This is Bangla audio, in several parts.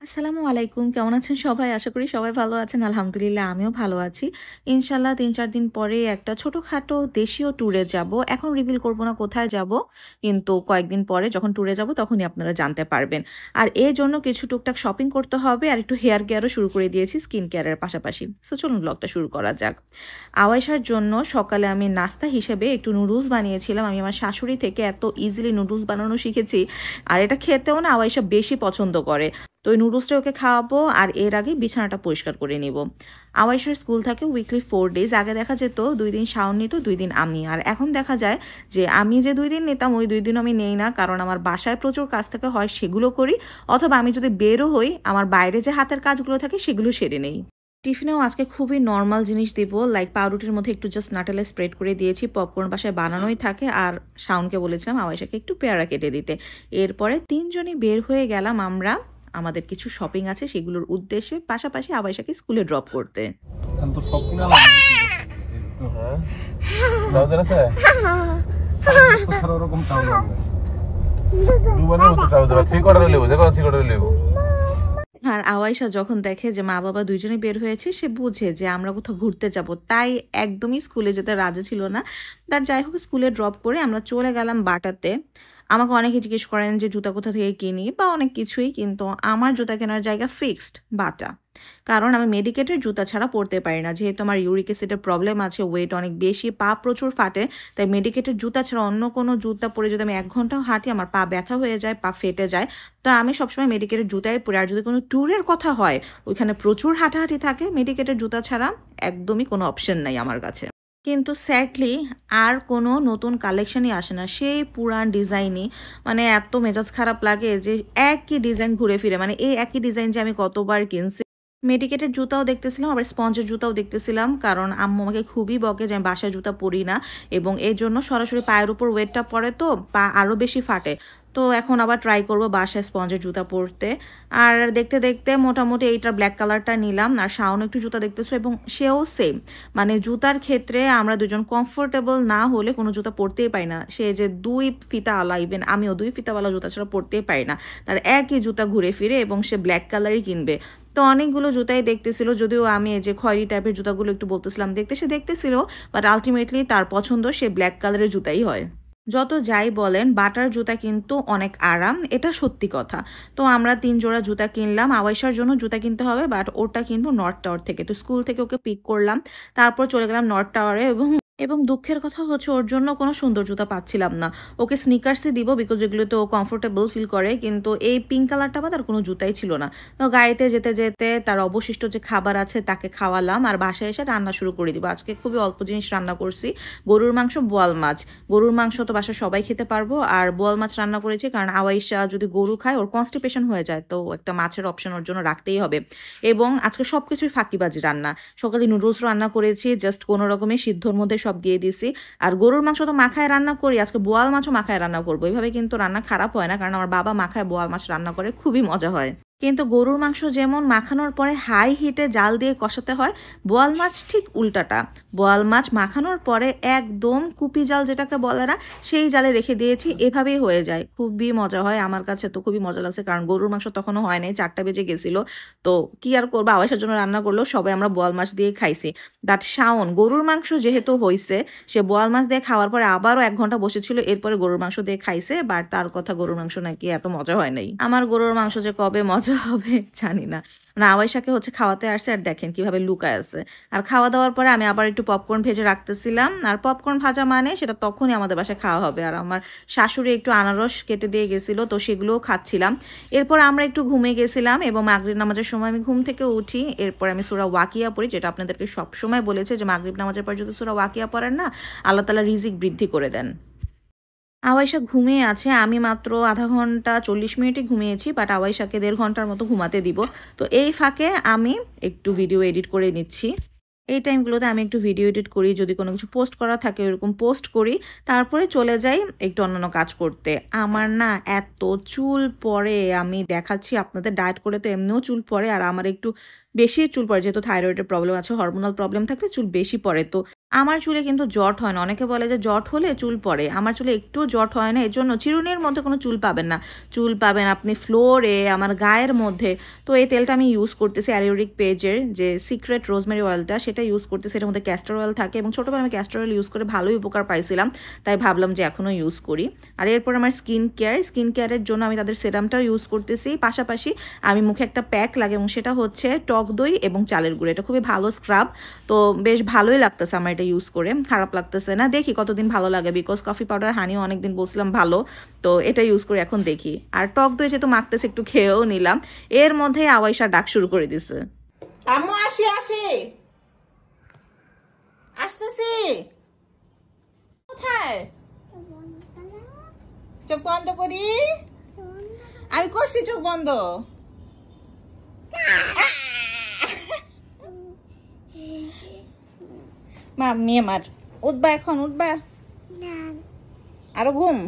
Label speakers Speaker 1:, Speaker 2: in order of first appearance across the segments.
Speaker 1: আসসালামু আলাইকুম। কেমন আছেন সবাই? আশা করি সবাই ভালো আছেন। আলহামদুলিল্লাহ আমিও ভালো আছি। ইনশাআল্লাহ ৩-৪ দিন পরে একটা ছোটখাটো দেশীয় ট্যুরে যাবো। এখন রিভিল করব না কোথায় যাবো। কিন্তু কয়েকদিন পরে যখন ট্যুরে যাবো তখনই আপনারা জানতে পারবেন। আর এজন্য কিছু টুকটাক শপিং করতে হবে আর একটু হেয়ার কেয়ারও শুরু করে দিয়েছি স্কিন কেয়ারের পাশাপাশি। সো চলুন ব্লগটা শুরু করা যাক। আওয়াইশার জন্য সকালে আমি নাস্তা হিসেবে একটু নুডলস বানিয়েছিলাম। আমি আমার শাশুড়ি থেকে এত ইজিলি নুডলস বানানো শিখেছি। আর এটা খেতেও না আওয়াইশা বেশি পছন্দ করে। তো ওই নুডলসটা ওকে খাওয়াবো আর এর আগে বিছানাটা পরিষ্কার করে নিব। আওয়াইশার স্কুল থাকে উইকলি 4 ডেজ। আগে দেখা যেত ২ দিন শাওন নিত, ২ দিন আমি। আর এখন দেখা যায় যে আমি যে ২ দিন নিতাম ওই ২ দিন আমি নেই না, কারণ আমার বাসায় প্রচুর কাজ থাকে, হয় সেগুলো করি অথবা আমি যদি বেরও হই আমার বাইরে যে হাতের কাজগুলো থাকে সেগুলো সেরে নেই। টিফিনেও আজকে খুবই নরমাল জিনিস দিব, লাইক পাউরুটির মধ্যে একটু জাস্ট নাটেলে স্প্রেড করে দিয়েছি। পপকর্ন বাসায় বানানোই থাকে। আর শাওনকে বলেছিলাম আওয়াইশাকে একটু পেয়ারা কেটে দিতে। এরপরে ৩ জনই বের হয়ে গেলাম আমরা আমাদের কিছু শপিং আছে সেগুলোর উদ্দেশ্যে, পাশাপাশি আওয়াইশাকে স্কুলে ড্রপ করতে।
Speaker 2: এখন তো সব কিনা লাগবে। হ্যাঁ ট্রাউজার আছে তো সারা রকম ট্রাউজার আছে দুবারের মতো ট্রাউজার আছে, থ্রি কোয়ার্টার লেবু দেখো, থ্রি কোয়ার্টার লেবু।
Speaker 1: আর আওয়াইশা যখন দেখে যে মা বাবা দুইজনেই বের হয়েছে সে বুঝে যে আমরা কোথাও ঘুরতে যাব, তাই একদমই স্কুলে যেতে রাজি ছিল না। তার যাই হোক স্কুলে ড্রপ করে আমরা চলে গেলাম বাটাতে। আমাকে অনেকে জিজ্ঞেস করেন যে জুতা কোথা থেকে কিনি বা অনেক কিছুই, কিন্তু আমার জুতা কেনার জায়গা ফিক্সড বাটা। কারণ আমি মেডিকেটের জুতা ছাড়া পরতে পারি না, যেহেতু আমার ইউরিক অ্যাসিডের প্রবলেম আছে, ওয়েট অনেক বেশি, পা প্রচুর ফাটে। তাই মেডিকেটের জুতা ছাড়া অন্য কোনো জুতা পরে যদি আমি ১ ঘন্টাও হাঁটি আমার পা ব্যথা হয়ে যায়, পা ফেটে যায়। তো আমি সবসময় মেডিকেটের জুতাই পরি। আর যদি কোনো ট্যুরের কথা হয় ওইখানে প্রচুর হাঁটাহাঁটি থাকে, মেডিকেটের জুতা ছাড়া একদমই কোনো অপশন নাই আমার কাছে। কিন্তু স্যাডলি আর কোনো নতুন কালেকশনই আসে না, সেই পুরান ডিজাইনই। মানে এত মেজাজ খারাপ লাগে যে একই ডিজাইন ঘুরে ফিরে, মানে এই একই ডিজাইন যে আমি কতবার কিনছি। মেডিকেটের জুতাও দেখতেছিলাম, আবার স্পঞ্জের জুতাও দেখতেছিলাম, কারণ আম্মু আমাকে খুবই বকে যে আমি বাসায় জুতা পরি না, এবং এর জন্য সরাসরি পায়ের উপর ওয়েটটা পড়ে তো পা আরও বেশি ফাটে। তো এখন আবার ট্রাই করব বাসায় স্পঞ্জের জুতা পরতে। আর দেখতে দেখতে মোটামুটি এইটার ব্ল্যাক কালারটা নিলাম। আর শাওন একটু জুতা দেখতেছো এবং সেও সেম। মানে জুতার ক্ষেত্রে আমরা দুজন কমফোর্টেবল না হলে কোনো জুতা পরতেই পারি না। সে যে ২ ফিতাওয়ালা, ইভেন আমিও ২ ফিতাওয়ালা জুতা ছাড়া পরতেই পারি না। তার একই জুতা ঘুরে ফিরে এবং সে ব্ল্যাক কালারই কিনবে। তো অনেকগুলো জুতাই দেখতেছিল, যদিও আমি এই যে খয়েরি টাইপের জুতাগুলো একটু বলতেছিলাম দেখতে, সে দেখতেছিল। বাট আলটিমেটলি তার পছন্দ সে ব্ল্যাক কালারের জুতাই হয়। যত যাই বলেন বাটার জুতা কিন্তু অনেক আরাম, এটা সত্যি কথা। তো আমরা ৩ জোড়া জুতা কিনলাম। আওয়াইশার জন্য জুতা কিনতে হবে, বাট ওটা কিনবো নর্থ টাওয়ার থেকে। তো স্কুল থেকে ওকে পিক করলাম, তারপর চলে গেলাম নর্থ টাওয়ারে। এবং দুঃখের কথা হচ্ছে ওর জন্য কোনো সুন্দর জুতা পাচ্ছিলাম না। ওকে স্নিকার্সই দিব, বিকজ এগুলোতে ও কমফোর্টেবল ফিল করে, কিন্তু এই পিঙ্ক কালারটা বা তার কোনো জুতাই ছিল না। তো গাড়িতে যেতে যেতে তার অবশিষ্ট যে খাবার আছে তাকে খাওয়ালাম, আর বাসায় এসে রান্না শুরু করে দিব। আজকে খুবই অল্প জিনিস রান্না করছি, গরুর মাংস, বোয়াল মাছ। গরুর মাংস তো বাসায় সবাই খেতে পারবো, আর বোয়াল মাছ রান্না করেছি কারণ আওয়াইশা যদি গরু খায় ওর কনস্টিপেশন হয়ে যায়, তো একটা মাছের অপশন ওর জন্য রাখতেই হবে। এবং আজকে সব কিছুই ফাঁকিবাজি রান্না। সকালে নুডলস রান্না করেছি, জাস্ট কোনো রকমের সিদ্ধর মধ্যে সব দিয়ে দিছি। আর গরুর মাংস তো মাখায় রান্না করি, আজকে বোয়াল মাছও মাখায় রান্না করবো। এইভাবে কিন্তু রান্না খারাপ হয় না, কারণ আমার বাবা মাখায় বোয়াল মাছ রান্না করে, খুবই মজা হয়। কিন্তু গরুর মাংস যেমন মাখানোর পরে হাই হিটে জাল দিয়ে কষাতে হয়, বোয়াল মাছ ঠিক উল্টাটা। বোয়াল মাছ মাখানোর পরে একদম কুপি জাল যেটাকে বলে না, সেই জালে রেখে দিয়েছি, এভাবেই হয়ে যায়, খুবই মজা হয়। আমার কাছে তো খুবই মজা লাগছে, কারণ গরুর মাংস তখনও হয় নাই, ৪টা বেজে গেছিল। তো কি আর করবো, আওয়াইশার জন্য রান্না করলো, সবাই আমরা বোয়াল মাছ দিয়ে খাইছি। বাট শাওন গরুর মাংস যেহেতু হয়েছে, সে বোয়াল মাছ দিয়ে খাওয়ার পরে আবারও ১ ঘন্টা বসেছিল, এরপরে গরুর মাংস দিয়ে খাইছে। বাট তার কথা, গরুর মাংস নাকি এত মজা হয় নাই। আমার গরুর মাংস যে কবে মজা হবে জানি না। মানে আওয়াইশাকে হচ্ছে খাওয়াতে আসছে, আর দেখেন কিভাবে লুকায় আছে। আর খাওয়া দাওয়ার পরে আমি আবার একটু পপকর্ন ভেজে রাখতেছিলাম, আর পপকর্ন ভাজা মানে সেটা তখনই আমাদের বাসায় খাওয়া হবে। আর আমার শাশুড়ি একটু আনারস কেটে দিয়ে গেছিলো, তো সেগুলোও খাচ্ছিলাম। এরপর আমরা একটু ঘুমিয়ে গেছিলাম, এবং মাগরিব নামাজের সময় আমি ঘুম থেকে উঠি। এরপর আমি সূরা ওয়াকিয়া পড়ি, যেটা আপনাদেরকে সবসময় বলেছে যে মাগরিব নামাজের পর যদি সূরা ওয়াকিয়া পড়েন না, আল্লাহ তাআলা রিজিক বৃদ্ধি করে দেন। আওয়াইশা ঘুমিয়ে আছে, আমি মাত্র আধা ঘন্টা ৪০ মিনিটই ঘুমিয়েছি, বাট আওয়াইশাকে ১.৫ ঘন্টার মতো ঘুমাতে দিব। তো এই ফাঁকে আমি একটু ভিডিও এডিট করে নিচ্ছি। এই টাইমগুলোতে আমি একটু ভিডিও এডিট করি, যদি কোনো কিছু পোস্ট করা থাকে ওরকম পোস্ট করি, তারপরে চলে যাই একটু অন্যান্য কাজ করতে। আমার না এত চুল পড়ে, আমি দেখাচ্ছি আপনাদের, ডায়েট করে তো এমনিও চুল পড়ে, আর আমার একটু বেশি চুল পড়ে, যেহেতু থাইরয়েডের প্রবলেম আছে, হরমোনাল প্রবলেম থাকলে চুল বেশি পড়ে। তো আমার চুলে কিন্তু জট হয় না। অনেকে বলে যে জট হলে চুল পড়ে। আমার চুলে একটুও জট হয় না। এজন্য চিরুনির মধ্যে কোনো চুল পাবেন না। চুল পাবেন আপনি ফ্লোরে, আমার গায়ের মধ্যে। তো এই তেলটা আমি ইউজ করতেছি অ্যালোরিক পেজের যে সিক্রেট রোজমেরি অয়েলটা, সেটা ইউজ করতেছি। এটার মধ্যে ক্যাস্টর অয়েল থাকে এবং ছোটোবেলায় আমি ক্যাস্টর অয়েল ইউজ করে ভালোই উপকার পাইছিলাম। তাই ভাবলাম যে এখনও ইউজ করি। আর এরপর আমার স্কিন কেয়ারের জন্য আমি তাদের সেরামটাও ইউজ করতেছি। পাশাপাশি আমি মুখে একটা প্যাক লাগে এবং সেটা হচ্ছে টক দই এবং চালের গুঁড়ো। এটা খুবই ভালো স্ক্রাব। তো বেশ ভালোই লাগতেছে আমার এটা ইউজ করে, খারাপ লাগতেছে না। দেখি কতদিন ভালো লাগে, বিকজ কফি পাউডার হানিও অনেকদিন বলছিলাম ভালো, তো এটা ইউজ করে এখন দেখি। আর টক দই যেহেতু মাখতেছে একটু খেয়েও নিলাম। এর মধ্যে আওয়াইশা ডাক শুরু করে দিছে, আম্মু আসি আসি আসতেছি। কোথায়? চোখ বন্ধ করি, আমি করছি চোখ বন্ধ। মাম্মি আমার উঠবা, এখন উঠবা, আরো ঘুম।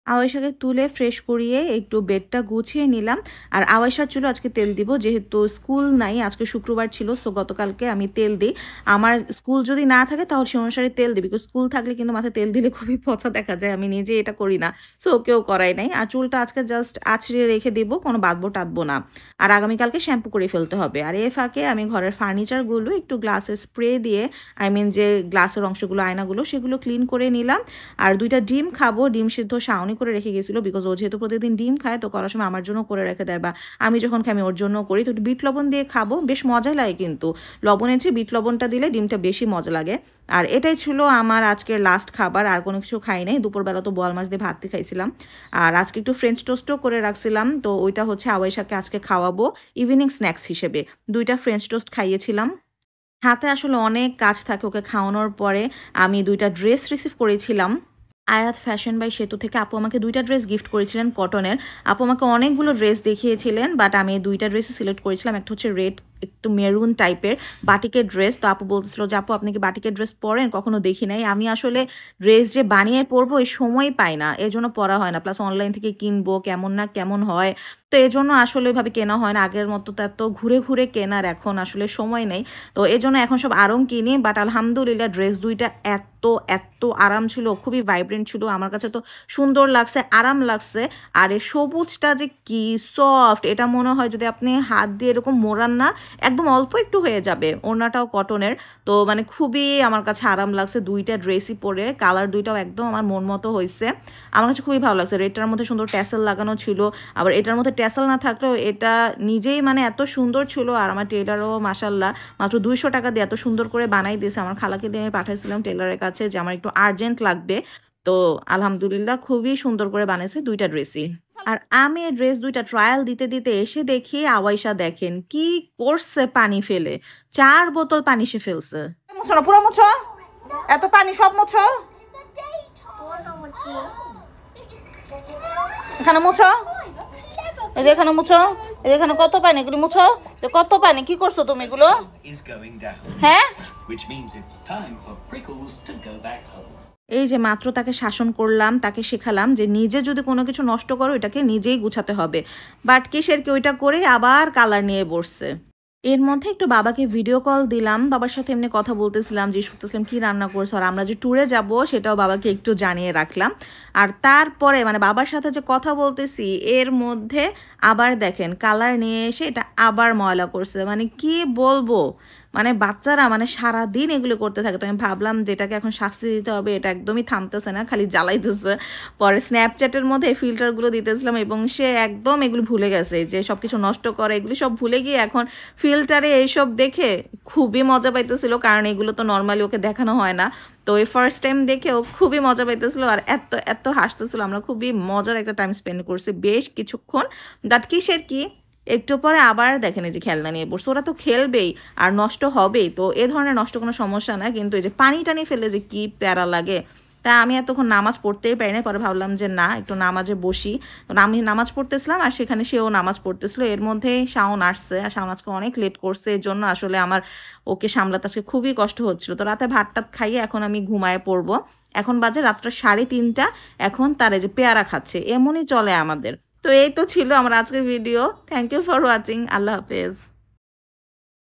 Speaker 1: আওয়াইশাকে তুলে ফ্রেশ করিয়ে একটু বেডটা গুছিয়ে নিলাম। আর আওয়াইশার চুলে আজকে তেল দিব, যেহেতু স্কুল নাই, আজকে শুক্রবার ছিল, সো গতকালকে আমি তেল দিই। আমার স্কুল যদি না থাকে তাহলে সে অনুসারে তেল দিই, বিকজ স্কুল থাকলে কিন্তু মাথায় তেল দিলে খুবই পচা দেখা যায়। আমি নিজে এটা করি না, সো ওকেও করাই নাই। আর চুলটা আজকে জাস্ট আছড়িয়ে রেখে দেবো, কোনো বাঁধবো টাঁধবো না। আর আগামীকালকে শ্যাম্পু করে ফেলতে হবে। আর এ ফাঁকে আমি ঘরের ফার্নিচারগুলো একটু গ্লাসের স্প্রে দিয়ে, যে গ্লাসের অংশগুলো, আয়নাগুলো, সেগুলো ক্লিন করে নিলাম। আর 2টা ডিম খাবো, ডিম সিদ্ধ শাওনি করে রেখে গেছিলো, বিকজ ও যেহেতু প্রতিদিন ডিম খায়, তো করার সময় আমার জন্য করে রেখে দেয়, বা আমি যখন খাই আমি ওর জন্য করি। তো বিট লবণ দিয়ে খাবো, বেশ মজা লাগে কিন্তু লবণের চেয়ে বিট লবণটা দিলে ডিমটা বেশি মজা লাগে। আর এটাই ছিল আমার আজকের লাস্ট খাবার, আর কোনো কিছু খাই নাই। দুপুরবেলা তো বোয়াল মাছ দিয়ে ভাত দিয়ে খাইছিলাম। আর আজকে একটু ফ্রেঞ্চ টোস্টও করে রাখছিলাম, তো ওইটা হচ্ছে আওয়াইশাকে আজকে খাওয়াবো ইভিনিং স্ন্যাক্স হিসেবে। 2টা ফ্রেঞ্চ টোস্ট খাইয়েছিলাম। হাতে আসলে অনেক কাজ থাকে ওকে খাওয়ানোর পরে। আমি 2টা ড্রেস রিসিভ করেছিলাম আয়াত ফ্যাশন বাই সেতু থেকে। আপু আমাকে 2টা ড্রেস গিফট করেছিলেন কটনের। আপু আমাকে অনেকগুলো ড্রেস দেখিয়েছিলেন, বাট আমি 2টা ড্রেসই সিলেক্ট করেছিলাম। একটা হচ্ছে রেড, একটু মেরুন টাইপের বাটিকের ড্রেস। তো আপু বলতেছিল যে আপু আপনি কি বাটিকের ড্রেস পরেন? কখনো দেখি নাই। আমি আসলে ড্রেস যে বানিয়ে পরবো এই সময় পাই না, এজন্য পরা হয় না। প্লাস অনলাইন থেকে কিনবো, কেমন না কেমন হয়, তো এজন্য আসলে ওইভাবে কেনা হয় না। আগের মতো তো এত ঘুরে ঘুরে কেনার এখন আসলে সময় নেই, তো এজন্য এখন সব আরং কিনি। বাট আলহামদুলিল্লাহ ড্রেস 2টা এত এত আরাম ছিল, খুবই ভাইব্রেন্ট ছিল, আমার কাছে তো সুন্দর লাগছে, আরাম লাগছে। আর এই সবুজটা যে কি সফট, এটা মনে হয় যদি আপনি হাত দিয়ে এরকম মোড়ান না, একদম অল্প একটু হয়ে যাবে। ওড়নাটাও কটনের, তো মানে খুবই আমার কাছে আরাম লাগছে 2টা ড্রেসই পরে। কালার 2টাও একদম আমার মন মতো হয়েছে, আমার কাছে খুবই ভালো লাগছে। রেডটার মধ্যে সুন্দর ট্যাসেল লাগানো ছিল, আবার এটার মধ্যে ট্যাসেল না থাকলেও এটা নিজেই মানে এত সুন্দর ছিল। আর আমার টেলারও মাশাল্লাহ মাত্র 200 টাকা দিয়ে এত সুন্দর করে বানাই দিয়েছে। আমার খালাকে দিয়ে আমি পাঠাইছিলাম টেলারের কাছে যে আমার একটু আর্জেন্ট লাগবে, তো আলহামদুলিল্লাহ খুবই সুন্দর করে বানিয়েছে 2টা ড্রেসই। আর আমি এই ড্রেস 2টা ট্রায়াল দিতে দিতে এসে দেখি আওয়াইশা দেখেন কি করছে, পানি ফেলে 4 বোতল পানি সে ফেলছে। মুছো না, পুরো মুছো, এত পানি সব মুছো, এখানে মুছো, এই যে এখানে মুছো, এই যে এখানে কত পানি, এগুলো মুছো, কত পানি, কি করছো তুমি এগুলো? হ্যাঁ, এই যে মাত্র তাকে শাসন করলাম, তাকে শেখালাম যে নিজে যদি কোনো কিছু নষ্ট করো এটাকে নিজেই গুছাতে হবে। বাট কিসের কি ওইটা করে আবার কালার নিয়ে বসছে। এর মধ্যে একটু বাবাকে ভিডিও কল দিলাম, বাবার সাথে এমনি কথা বলতেছিলাম, যে শুনতেছিলাম কি রান্না করছো, আর আমরা যে ট্যুরে যাব সেটাও বাবাকে একটু জানিয়ে রাখলাম। আর তারপরে মানে বাবার সাথে যে কথা বলতেছি এর মধ্যে আবার দেখেন কালার নিয়ে এসে এটা আবার ময়লা করছে। মানে কি বলবো, মানে বাচ্চারা মানে সারাদিন এগুলো করতে থাকে। তো আমি ভাবলাম যেটাকে এখন শাস্তি দিতে হবে, এটা একদমই থামতেছে না, খালি জ্বালাইতেছে। পরে স্ন্যাপচ্যাটের মধ্যে ফিল্টারগুলো দিতেছিলাম এবং সে একদম এগুলো ভুলে গেছে, যে সব কিছু নষ্ট করে এগুলো সব ভুলে গিয়ে এখন ফিল্টারে এইসব দেখে খুবই মজা পাইতেছিল, কারণ এগুলো তো নর্মালি ওকে দেখানো হয় না। তো এই ফার্স্ট টাইম দেখে ও খুবই মজা পাইতেছিল আর এত এত হাসতেছিল। আমরা খুবই মজার একটা টাইম স্পেন্ড করছি বেশ কিছুক্ষণ। দ্যাট কিসের কি, একটু পরে আবার দেখেন এই যে খেলনা নিয়ে বসছে। ওরা তো খেলবেই আর নষ্ট হবেই, তো এ ধরনের নষ্ট কোনো সমস্যা না, কিন্তু এই যে পানি টানি ফেলে যে কি প্যারা লাগে। তা আমি এতক্ষণ নামাজ পড়তেই পারি না, পরে ভাবলাম যে না একটু নামাজে বসি। তো আমি নামাজ পড়তেছিলাম আর সেখানে সেও নামাজ পড়তেছিল। এর মধ্যে শাওন আসছে, আর শাওন আজকে অনেক লেট করছে, এর জন্য আসলে আমার ওকে সামলাতে আজকে খুবই কষ্ট হচ্ছিল। তো রাতে ভাত টাত খাইয়ে এখন আমি ঘুমায় পড়বো। এখন বাজে রাত্র 3:30, এখন তার যে পেয়ারা খাচ্ছে, এমনই চলে আমাদের। তো এই তো ছিল আমার আজকের video. Thank you for watching. আল্লাহ হাফেজ।